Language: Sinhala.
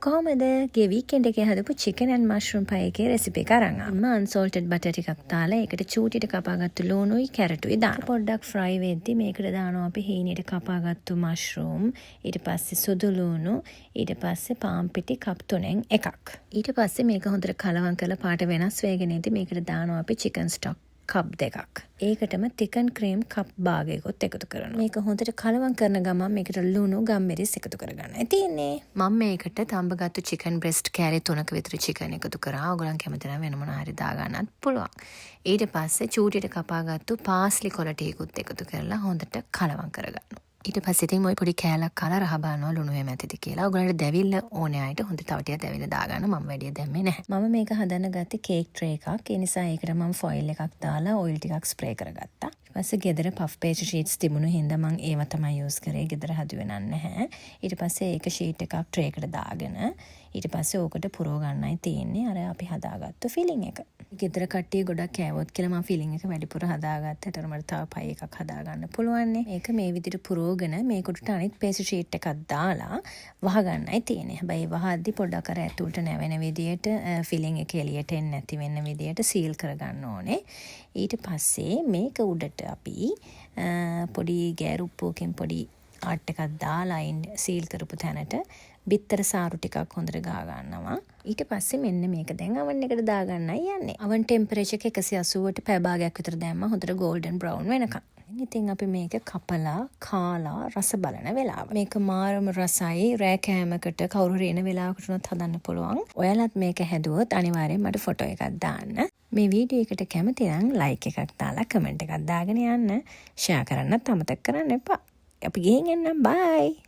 කොහොමද ගේ වීකෙන්ඩ් එකේ හදපු chicken and mushroom pie එකේ රෙසිපි එක අරන් ආවා. මම unsalted butter ටිකක් දාලා ඒකට චූටිට කපාගත්තු ලුණුයි කැරටුයි දානවා. පොඩ්ඩක් fry වෙද්දි මේකට දානවා අපි හීනියට කපාගත්තු mushroom, ඊට පස්සේ සුදු ලුණු, ඊට පස්සේ පාන් පිටි කප් 3න් එකක්. ඊට පස්සේ මේක හොඳට කලවම් කරලා පාට වෙනස් වෙගෙන ඉඳි මේකට දානවා අපි chicken stock කප් 2ක්. ඒකටම තිකන් ක්‍රීම් කප් භාගයකොත් එකතු කරනවා. මේක හොඳට කලවම් කරන ගමන් මේකට ලුණු ගම්මිරිස් එකතු කරගන්නයි තියෙන්නේ. මම මේකට තඹගත්තු chicken breast කෑලි 3ක විතර chicken එකතු කරා. ඔයගොල්ලන් කැමති නම් වෙන මොනවා හරි දාගන්නත් පුළුවන්. ඊට පස්සේ චූටියට කපාගත්තු පාස්ලි කොළ ටිකකුත් එකතු කරලා හොඳට කලවම් කරගන්නවා. ඊට පස්සේ ඉතින් ওই පොඩි කෑල්ලක් කාලා රහ බලනවා ලුණු එහෙම ඇතිද කියලා. ඔයගොල්ලන්ට දැවිල්ල ඕනේ ආයිට හොඳ තව ටිකක් දැවිල්ල දාගන්න. මම වැඩි දැම්මේ නැහැ. මම මේක හදන්න ගත්තේ කේක් ට්‍රේ එකක්. ඒ නිසා ඒකට මම ෆොයිල් එකක් දාලා ඔයිල් ටිකක් ස්ප්‍රේ කරගත්තා. ඊට පස්සේ ගෙදර පෆ් පේස්ට්‍රි ෂීට්ස් තිබුණු හින්දා මම ඒව තමයි යූස් කරේ. ගෙදර හදුවේ නැහැ. ඊට පස්සේ ඒක ෂීට් එකක් ට්‍රේ එකට දාගෙන ඊට පස්සේ ඕකට පුරව ගන්නයි තියෙන්නේ. අර අපි හදාගත්තු ෆිලිං එක. ගෙදර කට්ටිය ගොඩක් කෑවොත් කියලා මම ෆිලිං එක වැඩිපුර හදාගත්තා. ඒතර මට තව පයි එකක් හදාගන්න පුළුවන් නේ. මේක මේ විදිහට පුරවගෙන මේකට අනිත් පේස්ට්‍රි ෂීට් එකක් දාලා වහගන්නයි තියෙන්නේ. හැබැයි වහද්දි පොඩ්ඩක් අර ඇතුළට නැවෙන විදිහට ෆිලිං එක එළියට එන්නේ නැති වෙන විදිහට සීල් කරගන්න ඕනේ. ඊට පස්සේ මේක උඩට අපි පොඩි ගෑරුප්පුවකින් පොඩි ආට් එකක් දාලා සීල් කරපු තැනට බිත්තර සාරු ටිකක් හොඳට ගා ගන්නවා. ඊට පස්සේ මෙන්න මේක දැන් oven එකට දාගන්නයි යන්නේ. oven temperature එක 180ට පැය භාගයක් විතර දැම්මා හොඳට golden brown වෙනකන්. ඉතින් අපි මේක කපලා කාලා රස බලන වෙලාව. මේක මාරම රසයි. රෑ කෑමකට කවුරු හරි එන වෙලාවකට උනත් හදන්න පුළුවන්. ඔයාලත් මේක හැදුවොත් අනිවාර්යෙන් මට ෆොටෝ එකක් දාන්න. මේ වීඩියෝ එකට කැමති නම් ලයික් එකක් දාලා කමෙන්ට් එකක් දාගෙන යන්න. ෂෙයා කරන්නත් අමතක කරන්න එපා. අපි ගිහින් එන්නම්. බයි.